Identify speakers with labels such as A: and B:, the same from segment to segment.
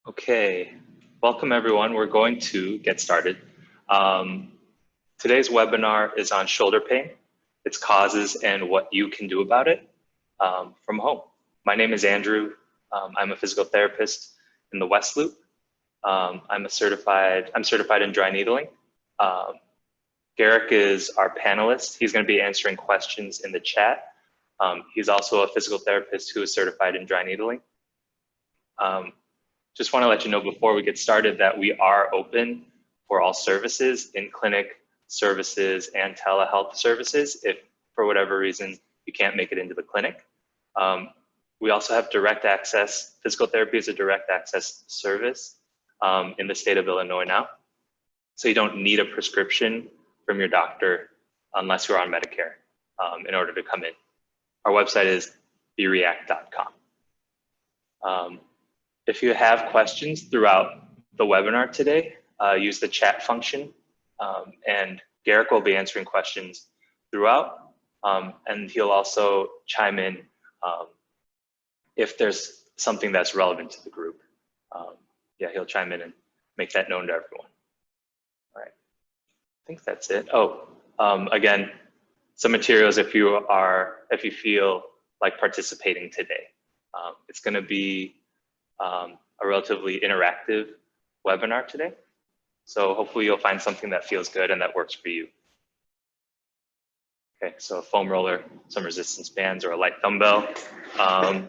A: Okay, welcome everyone. We're going to get started. Today's webinar is on shoulder pain, its causes, and what you can do about it from home. My name is Andrew. I'm a physical therapist in the West Loop. I'm certified in dry needling. Garrick is our panelist. He's going to be answering questions in the chat. He's also a physical therapist who is certified in dry needling. Just want to let you know before we get started that we are open for all services, in-clinic services and telehealth services if for whatever reason you can't make it into the clinic. We also have direct access. Physical therapy is a direct access service in the state of Illinois now. So you don't need a prescription from your doctor unless you're on Medicare in order to come in. Our website is bereact.com. If you have questions throughout the webinar today, use the chat function, and Garrick will be answering questions throughout, and he'll also chime in if there's something that's relevant to the group. Yeah, he'll chime in and make that known to everyone. All right, I think that's it. Oh, again, some materials if you feel like participating today. It's going to be a relatively interactive webinar today. So hopefully you'll find something that feels good and that works for you. Okay, so a foam roller, some resistance bands, or a light dumbbell. You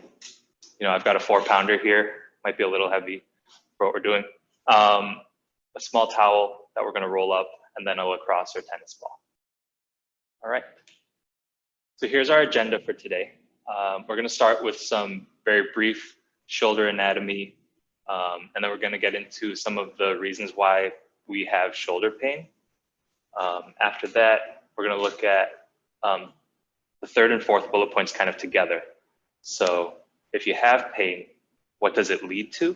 A: know, I've got a 4-pounder here, might be a little heavy for what we're doing. A small towel that we're gonna roll up, and then a lacrosse or tennis ball. All right, so here's our agenda for today. We're gonna start with some very brief shoulder anatomy, and then we're going to get into some of the reasons why we have shoulder pain. After that, we're going to look at the third and fourth bullet points kind of together. So if you have pain, what does it lead to?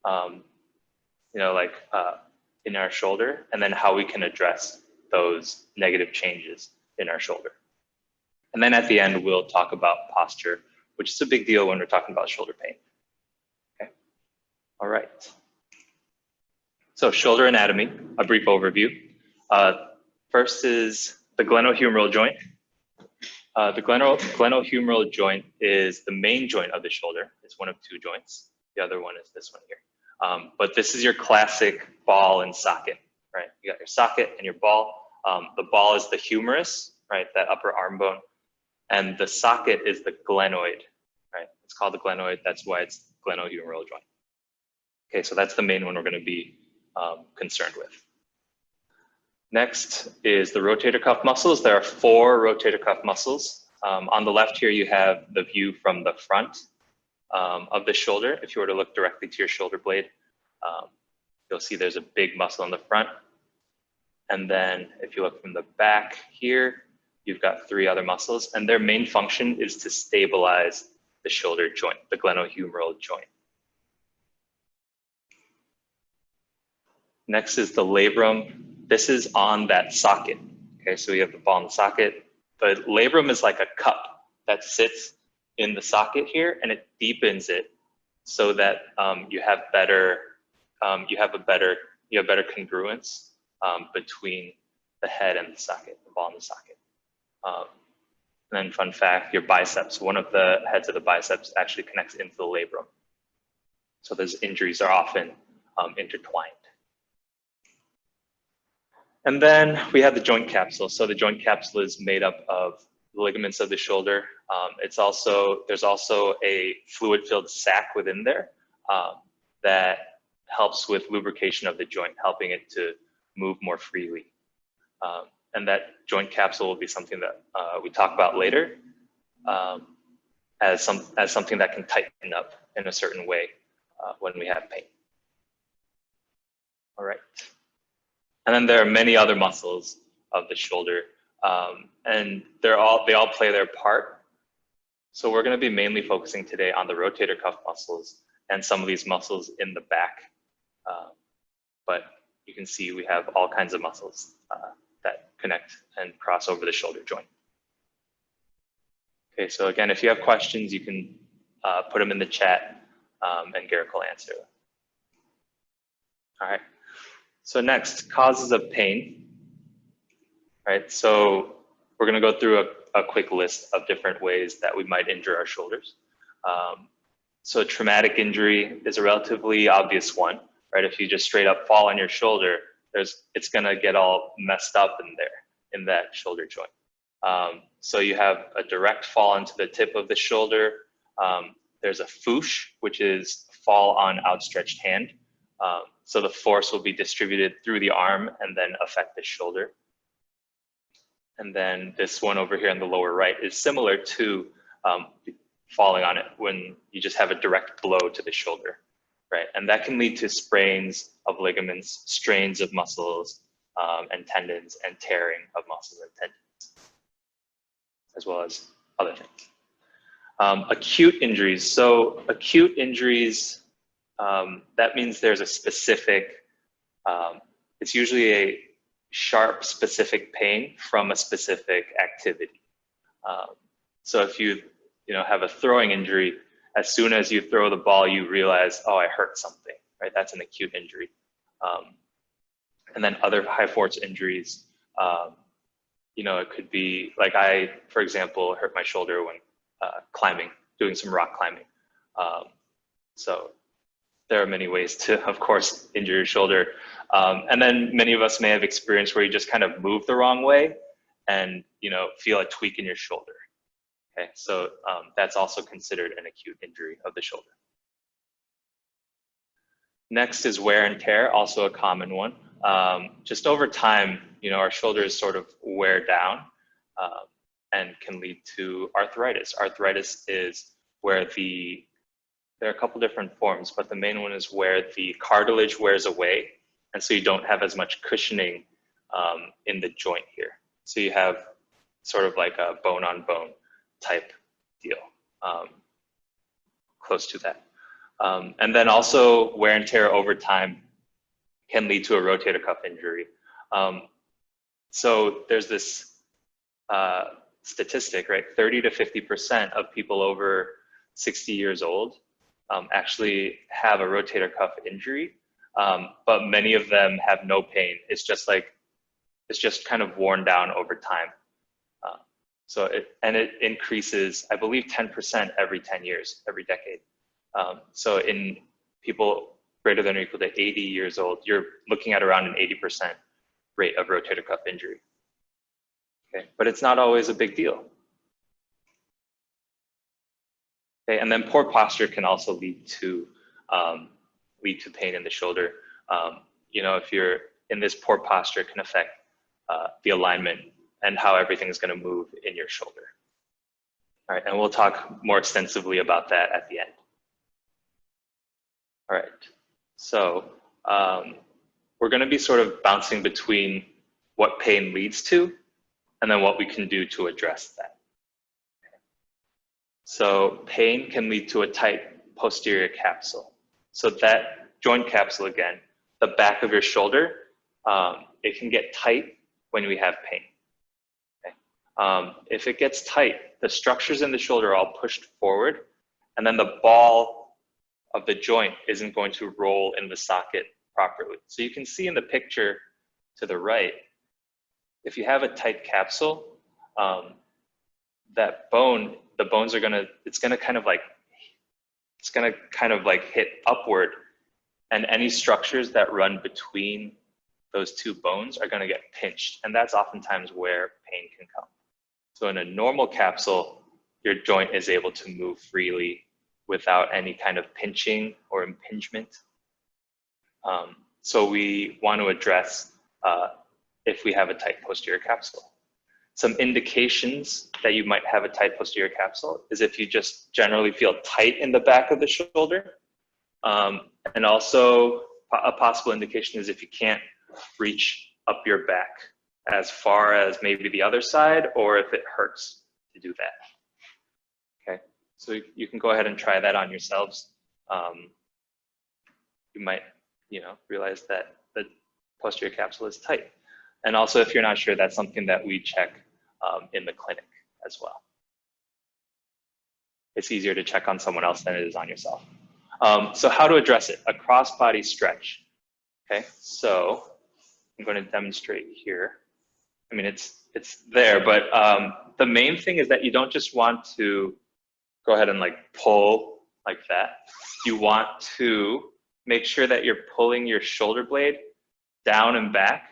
A: You know, like in our shoulder, and then how we can address those negative changes in our shoulder. And then at the end, we'll talk about posture, which is a big deal when we're talking about shoulder pain. Okay, all right. So shoulder anatomy, a brief overview. First is the glenohumeral joint. The glenohumeral joint is the main joint of the shoulder. It's one of two joints. The other one is this one here. But this is your classic ball and socket, right? You got your socket and your ball. The ball is the humerus, right? That upper arm bone. And the socket is the glenoid, right? It's called the glenoid. That's why it's glenohumeral joint. Okay, so that's the main one we're going to be concerned with. Next is the rotator cuff muscles. There are 4 rotator cuff muscles. On the left here, you have the view from the front of the shoulder. If you were to look directly to your shoulder blade, you'll see there's a big muscle in the front. And then if you look from the back here, you've got 3 other muscles, and their main function is to stabilize the shoulder joint, the glenohumeral joint. Next is the labrum. This is on that socket. Okay, so we have the ball in the socket. The labrum is like a cup that sits in the socket here, and it deepens it so that you have better congruence between the head and the socket, the ball and the socket. And then fun fact, your biceps, one of the heads of the biceps actually connects into the labrum. So those injuries are often intertwined. And then we have the joint capsule. So the joint capsule is made up of the ligaments of the shoulder. There's also a fluid-filled sac within there that helps with lubrication of the joint, helping it to move more freely. And that joint capsule will be something that we talk about later as something that can tighten up in a certain way when we have pain. All right. And then there are many other muscles of the shoulder, and they all play their part. So we're going to be mainly focusing today on the rotator cuff muscles and some of these muscles in the back. But you can see we have all kinds of muscles that connect and cross over the shoulder joint. Okay, so again, if you have questions, you can put them in the chat and Garrick will answer them. All right. So next, causes of pain. All right. So we're going to go through a quick list of different ways that we might injure our shoulders. So traumatic injury is a relatively obvious one, right? If you just straight up fall on your shoulder, it's going to get all messed up in there, in that shoulder joint. So you have a direct fall into the tip of the shoulder. There's a foosh, which is fall on outstretched hand. So the force will be distributed through the arm and then affect the shoulder. And then this one over here in the lower right is similar to falling on it when you just have a direct blow to the shoulder, right? And that can lead to sprains of ligaments, strains of muscles and tendons, and tearing of muscles and tendons, as well as other things. Acute injuries. So acute injuries, that means there's a specific, it's usually a sharp specific pain from a specific activity. So if you have a throwing injury, as soon as you throw the ball, you realize, oh, I hurt something, right? That's an acute injury. And then other high force injuries, it could be like for example, hurt my shoulder when climbing, doing some rock climbing. So there are many ways to, of course, injure your shoulder. And then many of us may have experienced where you just kind of move the wrong way and, feel a tweak in your shoulder. Okay, so that's also considered an acute injury of the shoulder. Next is wear and tear, also a common one. Just over time, our shoulders sort of wear down and can lead to arthritis. Arthritis is where there are a couple different forms, but the main one is where the cartilage wears away, and so you don't have as much cushioning in the joint here. So you have sort of like a bone-on-bone type deal, close to that. And then also wear and tear over time can lead to a rotator cuff injury. So there's this statistic, right? 30 to 50% of people over 60 years old actually have a rotator cuff injury, but many of them have no pain. It's just kind of worn down over time. So it increases, I believe, 10% every 10 years, every decade. So in people greater than or equal to 80 years old, you're looking at around an 80% rate of rotator cuff injury. Okay, but it's not always a big deal. Okay, and then poor posture can also lead to pain in the shoulder. If you're in this poor posture, it can affect the alignment and how everything is going to move in your shoulder. All right, and we'll talk more extensively about that at the end. All right, so we're going to be sort of bouncing between what pain leads to and then what we can do to address that. So pain can lead to a tight posterior capsule. So that joint capsule, again, the back of your shoulder, it can get tight when we have pain. Okay? If it gets tight, the structures in the shoulder are all pushed forward, and then the ball of the joint isn't going to roll in the socket properly. So you can see in the picture to the right, if you have a tight capsule, that bone, the bones are it's gonna kind of like hit upward, and any structures that run between those two bones are gonna get pinched, and that's oftentimes where pain can come. So in a normal capsule, your joint is able to move freely without any kind of pinching or impingement. So we want to address if we have a tight posterior capsule. Some indications that you might have a tight posterior capsule is if you just generally feel tight in the back of the shoulder. And also a possible indication is if you can't reach up your back as far as maybe the other side, or if it hurts to do that. Okay, so you can go ahead and try that on yourselves. You might, realize that the posterior capsule is tight. And also, if you're not sure, that's something that we check in the clinic as well. It's easier to check on someone else than it is on yourself. So how to address it? A cross-body stretch. Okay, so I'm going to demonstrate here. I mean, it's there, but the main thing is that you don't just want to go ahead and like pull like that. You want to make sure that you're pulling your shoulder blade down and back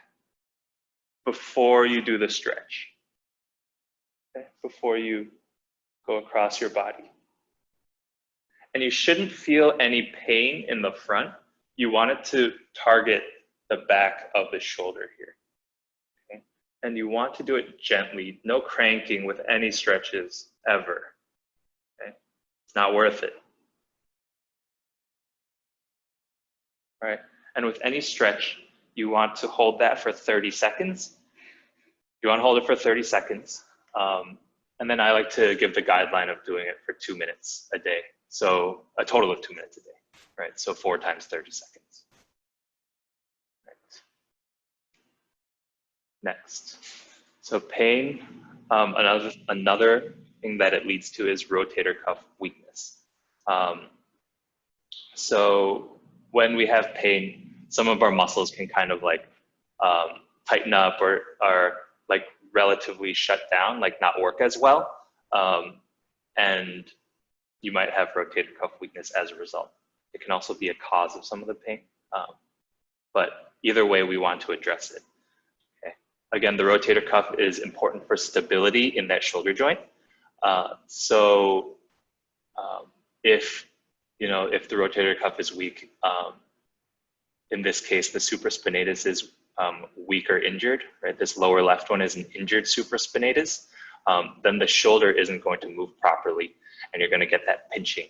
A: before you do the stretch, okay? Before you go across your body. And you shouldn't feel any pain in the front. You want it to target the back of the shoulder here. Okay? And you want to do it gently, no cranking with any stretches ever. Okay? It's not worth it. All right? And with any stretch, you want to hold that for 30 seconds. You want to hold it for 30 seconds. And then I like to give the guideline of doing it for 2 minutes a day. So a total of 2 minutes a day, right? So 4 times 30 seconds. Right. Next. So pain, another thing that it leads to is rotator cuff weakness. So when we have pain, some of our muscles can kind of like tighten up or like relatively shut down, like not work as well. And you might have rotator cuff weakness as a result. It can also be a cause of some of the pain. But either way, we want to address it. Okay. Again, the rotator cuff is important for stability in that shoulder joint. If the rotator cuff is weak, in this case, the supraspinatus is weak or injured, right? This lower left one is an injured supraspinatus. Then the shoulder isn't going to move properly, and you're going to get that pinching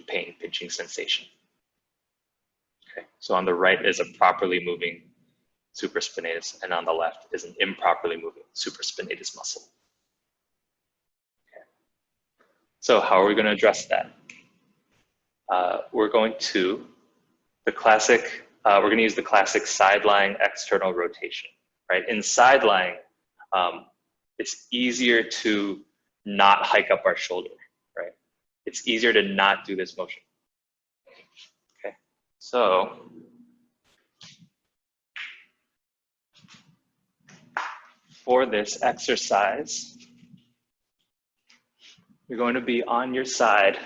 A: pain, pinching sensation. Okay, so on the right is a properly moving supraspinatus, and on the left is an improperly moving supraspinatus muscle. Okay. So how are we going to address that? We're going to use the classic side-lying external rotation, right? In side-lying, it's easier to not hike up our shoulder, right? It's easier to not do this motion. Okay, so for this exercise, you're going to be on your side.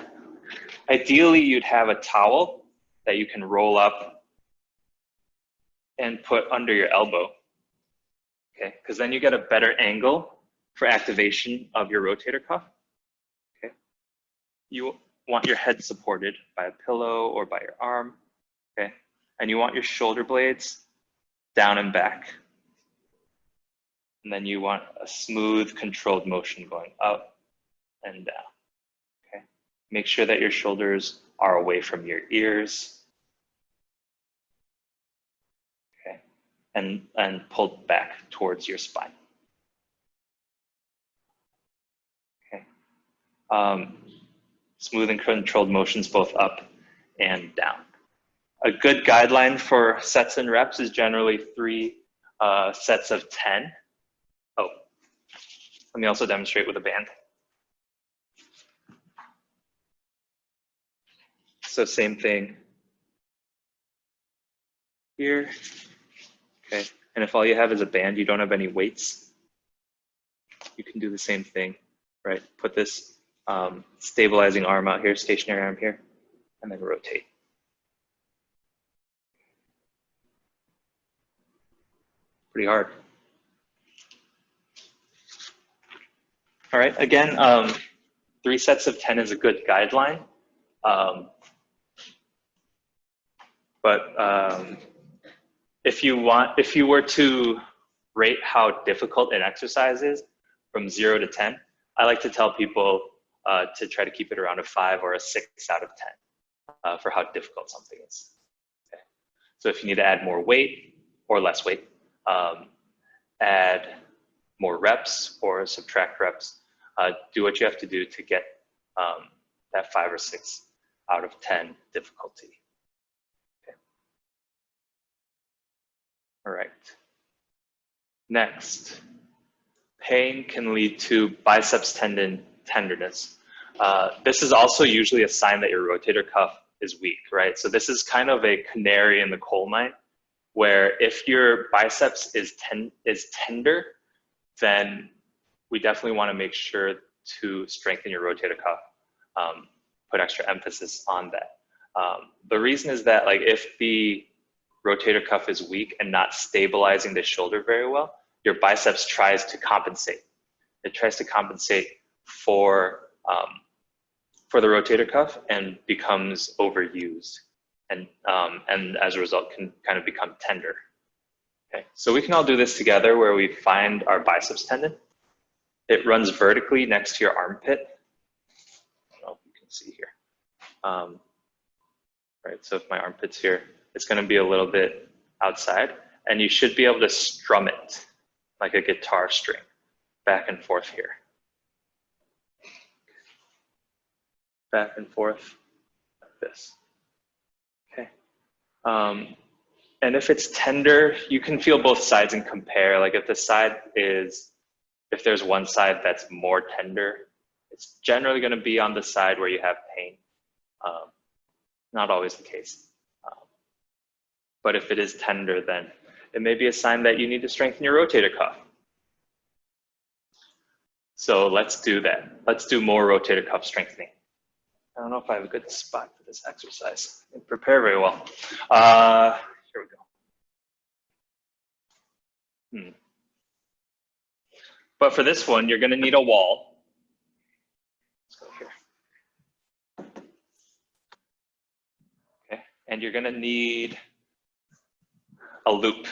A: Ideally, you'd have a towel that you can roll up and put under your elbow, okay? Because then you get a better angle for activation of your rotator cuff, okay? You want your head supported by a pillow or by your arm, okay? And you want your shoulder blades down and back. And then you want a smooth, controlled motion going up and down, okay? Make sure that your shoulders are away from your ears, okay? And pulled back towards your spine. Smooth and controlled motions both up and down. A good guideline for sets and reps is generally 3 sets of 10. Oh, let me also demonstrate with a band. So same thing here, okay? And if all you have is a band, you don't have any weights, you can do the same thing, right? Put this stabilizing arm out here, stationary arm here, and then rotate. Pretty hard. All right, again, 3 sets of 10 is a good guideline. If you were to rate how difficult an exercise is from 0 to 10, I like to tell people to try to keep it around a 5 or a 6 out of 10 for how difficult something is. Okay. So if you need to add more weight or less weight, add more reps or subtract reps, do what you have to do to get that 5 or 6 out of 10 difficulty. Okay. All right. Next, pain can lead to biceps tendon tenderness. This is also usually a sign that your rotator cuff is weak, right? So this is kind of a canary in the coal mine, where if your biceps is tender, then we definitely want to make sure to strengthen your rotator cuff, put extra emphasis on that. The reason is that, like, if the rotator cuff is weak and not stabilizing the shoulder very well, your biceps tries to compensate. It tries to compensate for the rotator cuff and becomes overused, and as a result can kind of become tender. Okay, so we can all do this together, where we find our biceps tendon. It runs vertically next to your armpit. I don't know if you can see here. Right, so if my armpit's here, it's going to be a little bit outside, and you should be able to strum it like a guitar string, back and forth here. Back and forth like this. Okay. And if it's tender, you can feel both sides and compare. Like if there's one side that's more tender, it's generally going to be on the side where you have pain. Not always the case. But if it is tender, then it may be a sign that you need to strengthen your rotator cuff. So let's do that. Let's do more rotator cuff strengthening. I don't know if I have a good spot for this exercise. I didn't prepare very well. Here we go. But for this one, you're going to need a wall. Let's go here. Okay, and you're going to need a loop.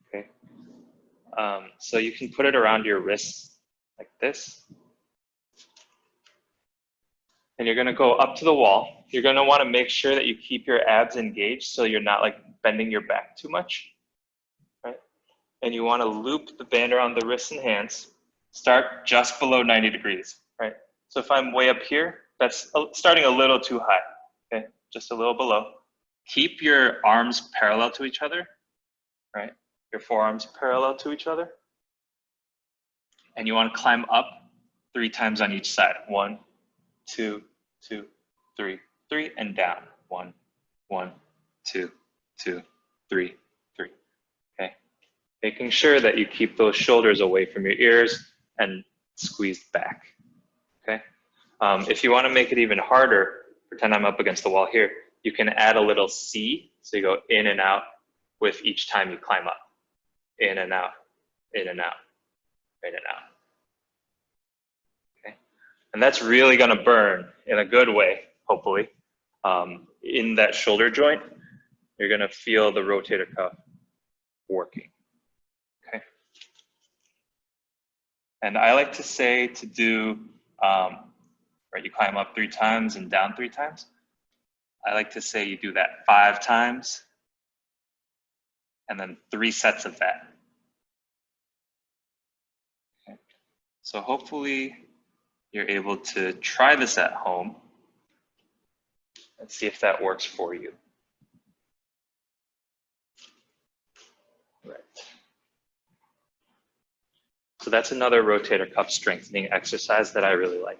A: Okay, so you can put it around your wrists like this. And you're going to go up to the wall. You're going to want to make sure that you keep your abs engaged so you're not like bending your back too much, right? And you want to loop the band around the wrists and hands. Start just below 90 degrees, right? So if I'm way up here, that's starting a little too high, okay? Just a little below. Keep your arms parallel to each other, right? Your forearms parallel to each other. And you want to climb up 3 times on each side. 1, 2, 2, 3, 3, and down. 1, 1, 2, 2, 3, 3. Okay. Making sure that you keep those shoulders away from your ears and squeezed back. Okay. If you want to make it even harder, pretend I'm up against the wall here. You can add a little C, so you go in and out with each time you climb up. In and out, in and out, in and out. And that's really going to burn in a good way, hopefully. In that shoulder joint, you're going to feel the rotator cuff working. Okay. And I like to say to do, right, you climb up 3 times and down 3 times. I like to say you do that 5 times and then 3 sets of that. Okay. So hopefully you're able to try this at home and see if that works for you. Right. So that's another rotator cuff strengthening exercise that I really like.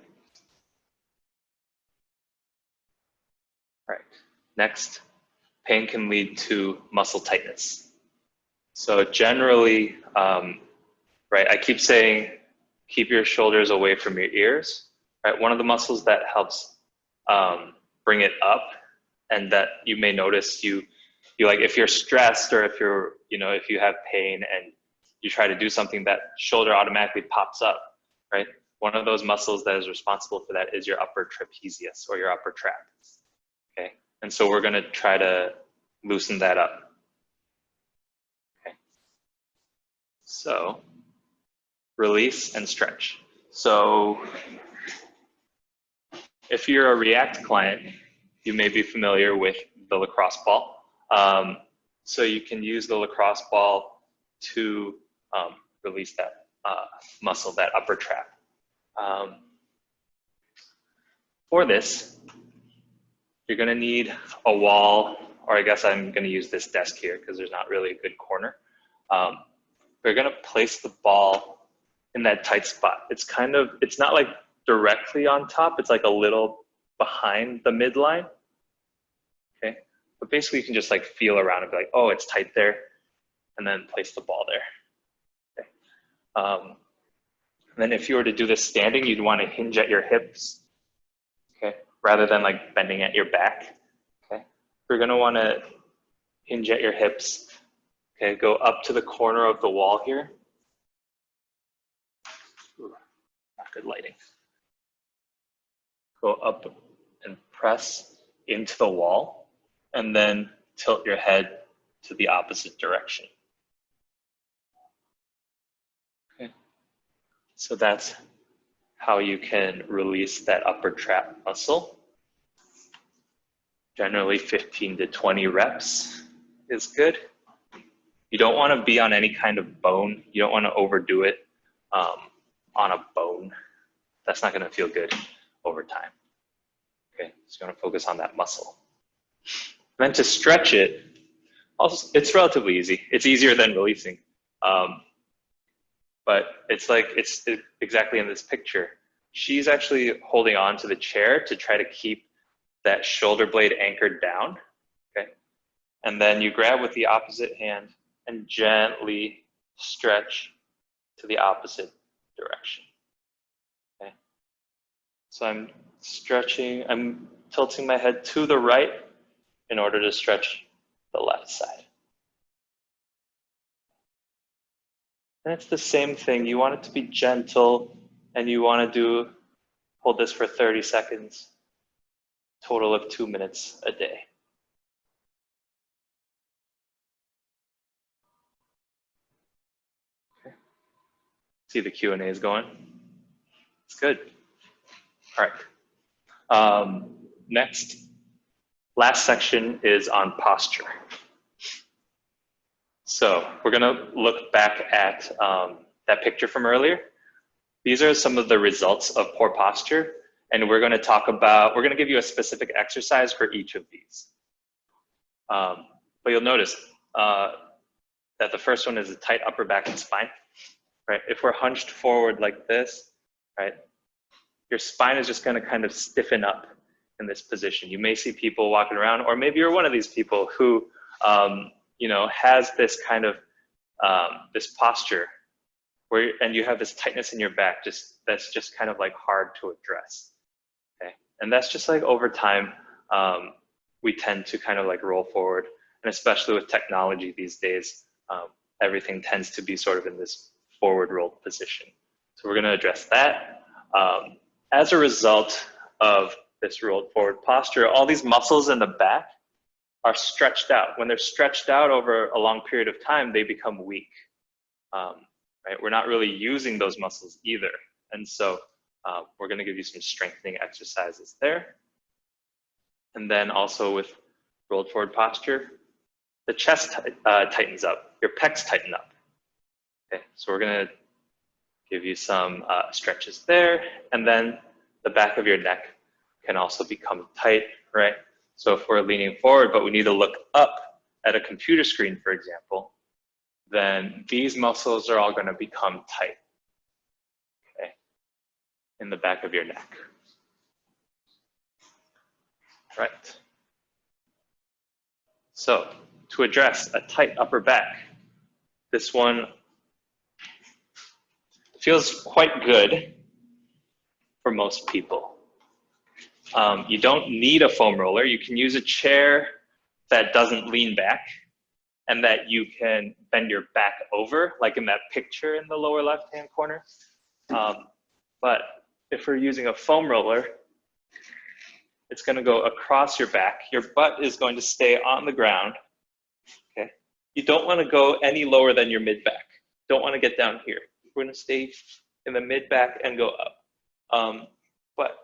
A: Right. Next, pain can lead to muscle tightness. So generally, right, I keep saying, keep your shoulders away from your ears. Right, one of the muscles that helps bring it up, and that you may notice you like, if you're stressed or if you're, if you have pain and you try to do something, that shoulder automatically pops up, right? One of those muscles that is responsible for that is your upper trapezius or your upper trap. Okay, and so we're going to try to loosen that up. Okay, so release and stretch. So if you're a React client, you may be familiar with the lacrosse ball. So you can use the lacrosse ball to release that muscle, that upper trap. For this, you're going to need a wall, or I guess I'm going to use this desk here because there's not really a good corner. We're going to place the ball in that tight spot. It's not like directly on top. It's like a little behind the midline. Okay, but basically you can just like feel around and be like, oh, it's tight there, and then place the ball there. Okay. And then if you were to do this standing, you'd want to hinge at your hips, okay, rather than like bending at your back. Okay, you're going to want to hinge at your hips. Okay, go up to the corner of the wall here. Ooh, not good lighting. Go up and press into the wall, and then tilt your head to the opposite direction. Okay, so that's how you can release that upper trap muscle. Generally 15 to 20 reps is good. You don't want to be on any kind of bone. You don't want to overdo it on a bone. That's not going to feel good over time. Okay, so you want to focus on that muscle. And then to stretch it, also, it's relatively easy. It's easier than releasing. But it's like, it's exactly in this picture. She's actually holding on to the chair to try to keep that shoulder blade anchored down. Okay, and then you grab with the opposite hand and gently stretch to the opposite direction. Okay, so I'm stretching, I'm tilting my head to the right in order to stretch the left side. And it's the same thing. You want it to be gentle, and you want to hold this for 30 seconds, total of 2 minutes a day. Okay. See the Q&A is going? It's good. All right. Next, last section is on posture. So we're going to look back at that picture from earlier. These are some of the results of poor posture, and we're going to talk about, we're going to give you a specific exercise for each of these. But you'll notice that the first one is a tight upper back and spine, right? If we're hunched forward like this, right, your spine is just going to kind of stiffen up in this position. You may see people walking around, or maybe you're one of these people who, you know, has this kind of, this posture where, and you have this tightness in your back, that's just kind of like hard to address, okay? And that's just like over time, we tend to kind of like roll forward, and especially with technology these days, everything tends to be sort of in this forward rolled position. So we're gonna address that. As a result of this rolled forward posture, all these muscles in the back are stretched out. When they're stretched out over a long period of time, they become weak. Right? We're not really using those muscles either. And so we're going to give you some strengthening exercises there. And then also with rolled forward posture, the chest tightens up, your pecs tighten up. Okay, so we're going to give you some stretches there. And then the back of your neck can also become tight, right? So if we're leaning forward, but we need to look up at a computer screen, for example, then these muscles are all going to become tight, okay, in the back of your neck. Right. So to address a tight upper back, this one feels quite good for most people. You don't need a foam roller. You can use a chair that doesn't lean back and that you can bend your back over, like in that picture in the lower left-hand corner. But if we're using a foam roller, it's going to go across your back. Your butt is going to stay on the ground. Okay. You don't want to go any lower than your mid-back. Don't want to get down here. We're going to stay in the mid-back and go up. But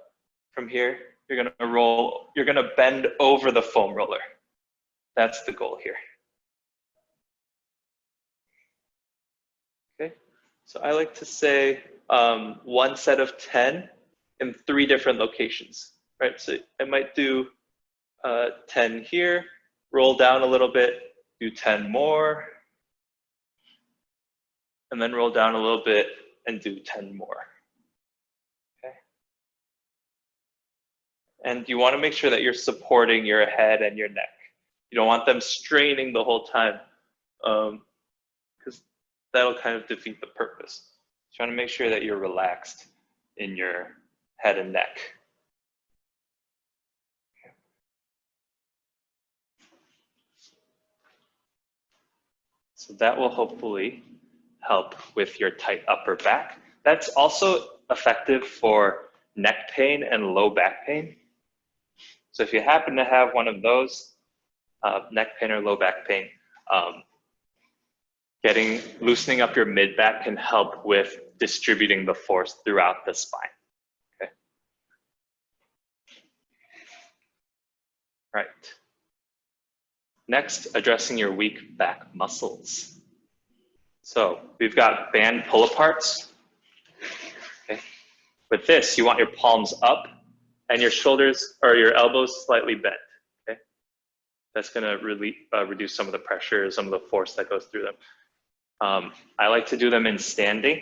A: from here, you're going to roll. You're going to bend over the foam roller. That's the goal here. Okay. So I like to say one set of 10 in 3 different locations. Right, so I might do 10 here, roll down a little bit, do 10 more, and then roll down a little bit and do 10 more. Okay. And you want to make sure that you're supporting your head and your neck. You don't want them straining the whole time, because that'll kind of defeat the purpose. Trying to make sure that you're relaxed in your head and neck. So that will hopefully help with your tight upper back. That's also effective for neck pain and low back pain. So if you happen to have one of those, neck pain or low back pain, loosening up your mid back can help with distributing the force throughout the spine. Okay. Right. Next, addressing your weak back muscles. So we've got band pull aparts. Okay. With this, you want your palms up and your shoulders or your elbows slightly bent. Okay. That's going to really reduce some of the pressure, some of the force that goes through them. I like to do them in standing,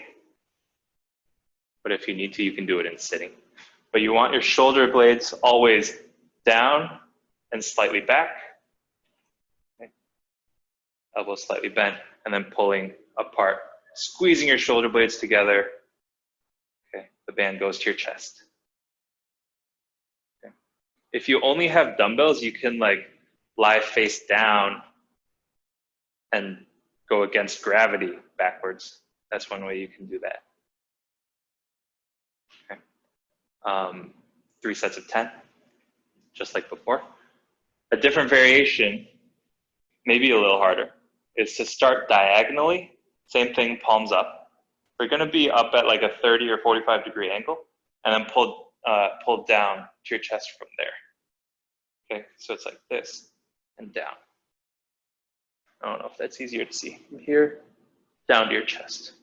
A: but if you need to, you can do it in sitting. But you want your shoulder blades always down and slightly back. Okay. Elbows slightly bent, and then pulling apart, squeezing your shoulder blades together. Okay. The band goes to your chest. Okay. If you only have dumbbells, you can like lie face down and go against gravity backwards. That's one way you can do that. Okay. 3 sets of 10, just like before. A different variation, maybe a little harder, is to start diagonally. Same thing, palms up. We're going to be up at like a 30 or 45 degree angle, and then pull down to your chest from there. Okay, so it's like this and down. I don't know if that's easier to see. From here, down to your chest.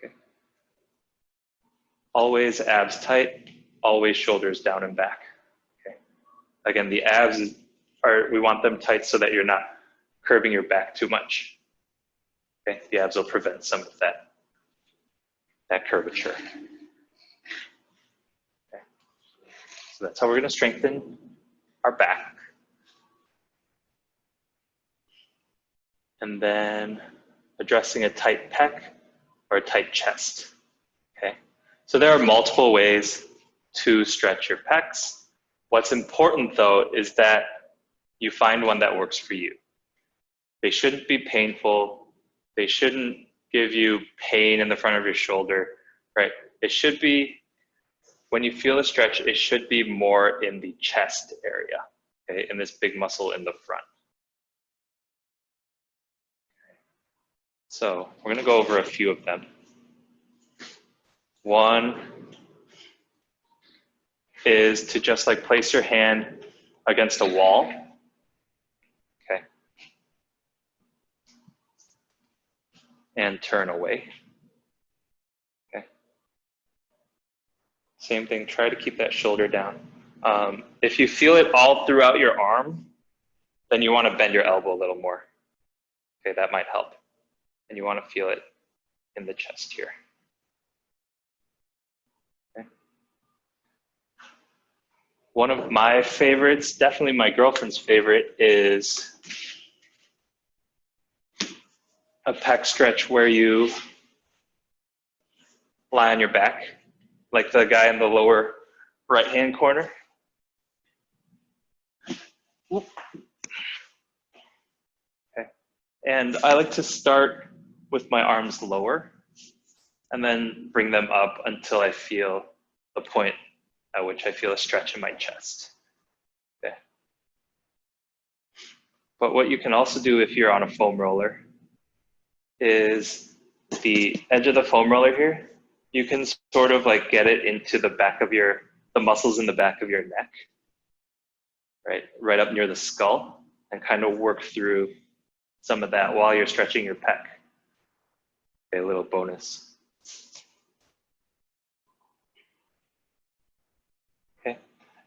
A: Okay. Okay. Always abs tight, always shoulders down and back. Okay. Again, the abs we want them tight so that you're not curving your back too much. Okay. The abs will prevent some of that curvature. So that's how we're going to strengthen our back. And then addressing a tight pec or a tight chest. Okay. So there are multiple ways to stretch your pecs. What's important though is that you find one that works for you. They shouldn't be painful. They shouldn't give you pain in the front of your shoulder, right? It should be, when you feel a stretch, it should be more in the chest area, okay, in this big muscle in the front. Okay. So we're gonna go over a few of them. One is to just like place your hand against a wall, okay, and turn away. Same thing, try to keep that shoulder down. If you feel it all throughout your arm, then you want to bend your elbow a little more. Okay, that might help. And you want to feel it in the chest here. Okay. One of my favorites, definitely my girlfriend's favorite, is a pec stretch where you lie on your back, like the guy in the lower right-hand corner. Okay. And I like to start with my arms lower and then bring them up until I feel the point at which I feel a stretch in my chest. Okay. But what you can also do if you're on a foam roller is the edge of the foam roller here, you can sort of like get it into the back of the muscles in the back of your neck, right up near the skull, and kind of work through some of that while you're stretching your pec. Okay, a little bonus. Okay,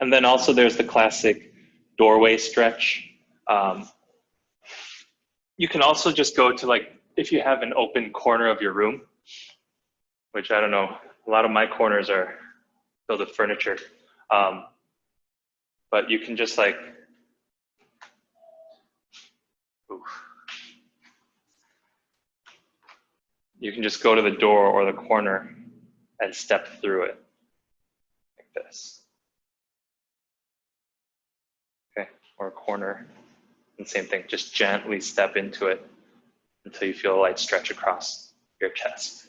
A: and then also there's the classic doorway stretch. You can also just go to, like, if you have an open corner of your room, which I don't know, a lot of my corners are filled with furniture. But you can just like, you can just go to the door or the corner and step through it like this. Okay, or a corner, and same thing, just gently step into it until you feel a light stretch across your chest.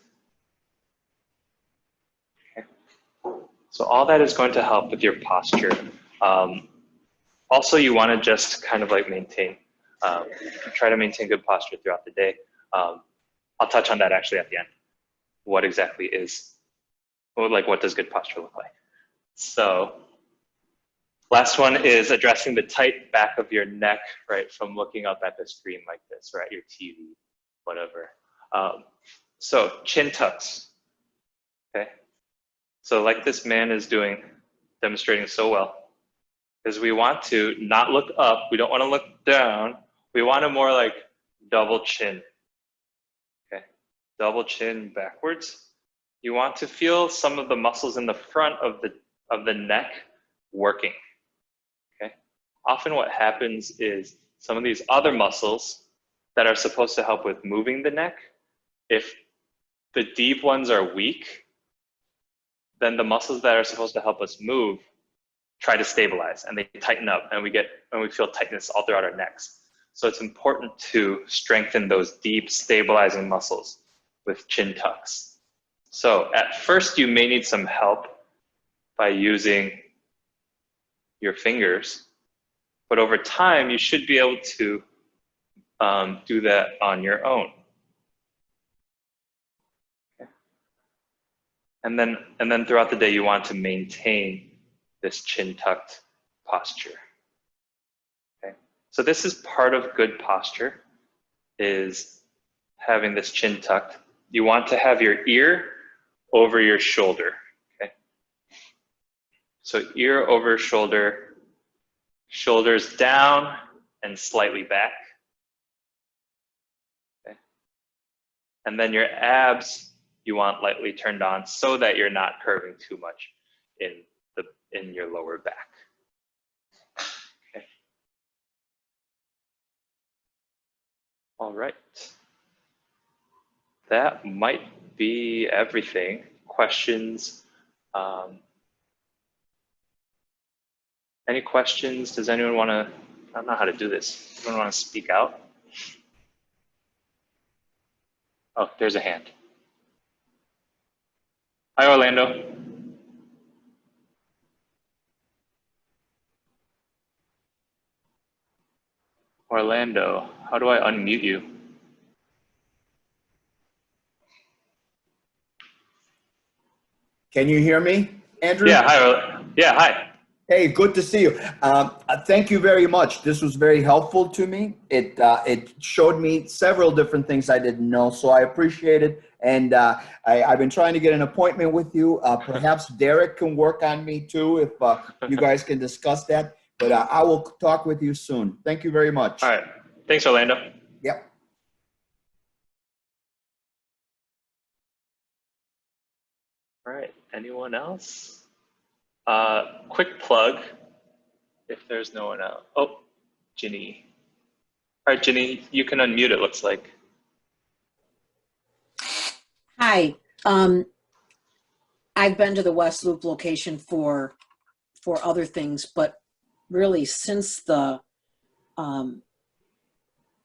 A: Okay. So all that is going to help with your posture. Also, you want to just kind of like maintain, try to maintain good posture throughout the day. I'll touch on that actually at the end. What exactly is, like what does good posture look like? So last one is addressing the tight back of your neck, right, from looking up at the screen like this, or at your TV, whatever. So chin tucks, okay? So like this man is doing, demonstrating so well, is we want to not look up, we don't want to look down, we want to more like double chin, okay? Double chin backwards. You want to feel some of the muscles in the front of the neck working, okay? Often what happens is some of these other muscles that are supposed to help with moving the neck, if the deep ones are weak, then the muscles that are supposed to help us move try to stabilize and they tighten up, and we feel tightness all throughout our necks. So it's important to strengthen those deep stabilizing muscles with chin tucks. So at first you may need some help by using your fingers, but over time you should be able to do that on your own. Okay. And then throughout the day you want to maintain this chin tucked posture. Okay. So this is part of good posture, is having this chin tucked. You want to have your ear over your shoulder. Okay. So ear over shoulder, shoulders down and slightly back. Okay. And then your abs you want lightly turned on so that you're not curving too much in your lower back. Okay. All right. That might be everything. Questions? Any questions? Does anyone want to, I don't know how to do this. Anyone want to speak out? Oh, there's a hand. Hi, Orlando. Orlando, how do I unmute you?
B: Can you hear me, Andrew?
A: Yeah, hi. Yeah, hi.
B: Hey, good to see you. Thank you very much. This was very helpful to me. It showed me several different things I didn't know, so I appreciate it. And I've been trying to get an appointment with you. Perhaps Derek can work on me too, if you guys can discuss that. But I will talk with you soon. Thank you very much.
A: All right. Thanks, Orlando.
B: Yep.
A: All right. Anyone else? Quick plug, if there's no one else. Oh, Ginny. All right, Ginny, you can unmute, it looks like.
C: Hi. I've been to the West Loop location for other things, but really since the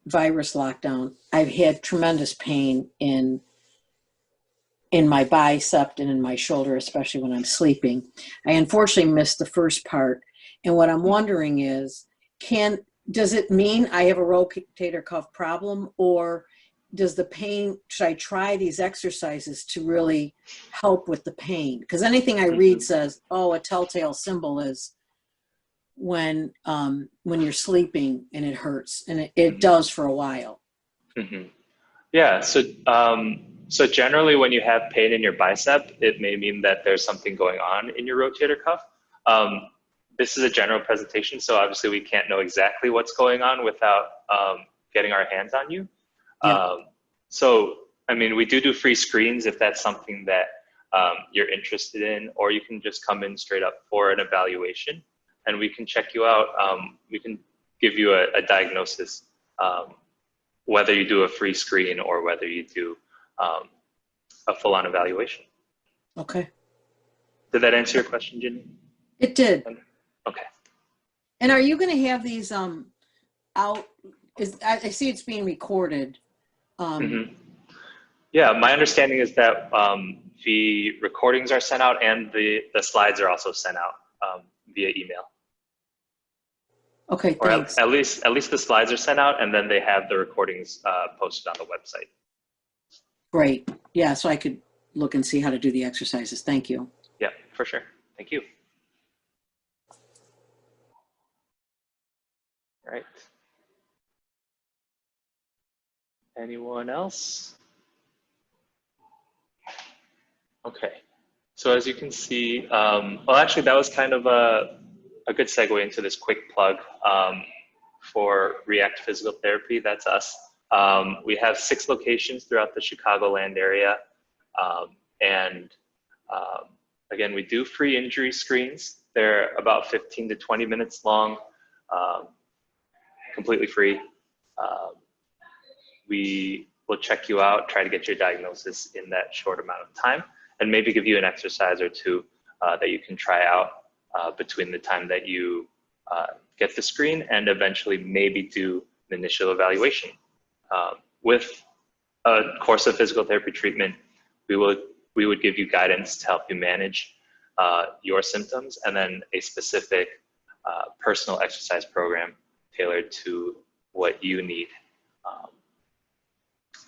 C: virus lockdown, I've had tremendous pain in my bicep and in my shoulder, especially when I'm sleeping. I unfortunately missed the first part. And what I'm wondering is, does it mean I have a rotator cuff problem, or does the pain, should I try these exercises to really help with the pain? Because anything I read says, oh, a telltale symbol is when you're sleeping and it hurts, and it does for a while.
A: Yeah, so generally when you have pain in your bicep, it may mean that there's something going on in your rotator cuff. This is a general presentation, so obviously we can't know exactly what's going on without getting our hands on you.
C: Yeah.
A: So I mean, we do free screens if that's something that you're interested in, or you can just come in straight up for an evaluation and we can check you out. We can give you a diagnosis, whether you do a free screen or whether you do a full-on evaluation.
C: Okay.
A: Did that answer your question, Ginny?
C: It did.
A: Okay.
C: And are you going to have these out? I see it's being recorded.
A: Yeah, my understanding is that the recordings are sent out and the slides are also sent out via email.
C: Okay,
A: Or
C: thanks.
A: at least the slides are sent out, and then they have the recordings posted on the website.
C: Great. Yeah, so I could look and see how to do the exercises. Thank you.
A: Yeah, for sure. Thank you. All right. Anyone else? Okay. So as you can see, well, actually, that was kind of a good segue into this quick plug for React Physical Therapy. That's us. We have 6 locations throughout the Chicagoland area. Again, we do free injury screens. They're about 15 to 20 minutes long, completely free. We will check you out, try to get your diagnosis in that short amount of time, and maybe give you an exercise or two that you can try out between the time that you get the screen and eventually maybe do an initial evaluation. With a course of physical therapy treatment, we would give you guidance to help you manage your symptoms, and then a specific personal exercise program tailored to what you need.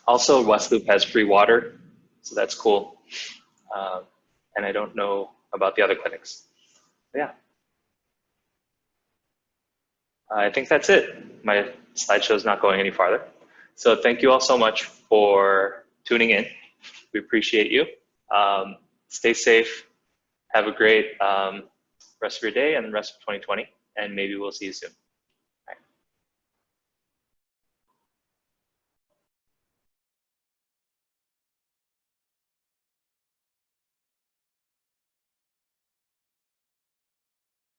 A: Also, West Loop has free water, so that's cool. And I don't know about the other clinics. But yeah. I think that's it. My slideshow is not going any farther. So thank you all so much for tuning in. We appreciate you. Stay safe. Have a great rest of your day and the rest of 2020. And maybe we'll see you soon.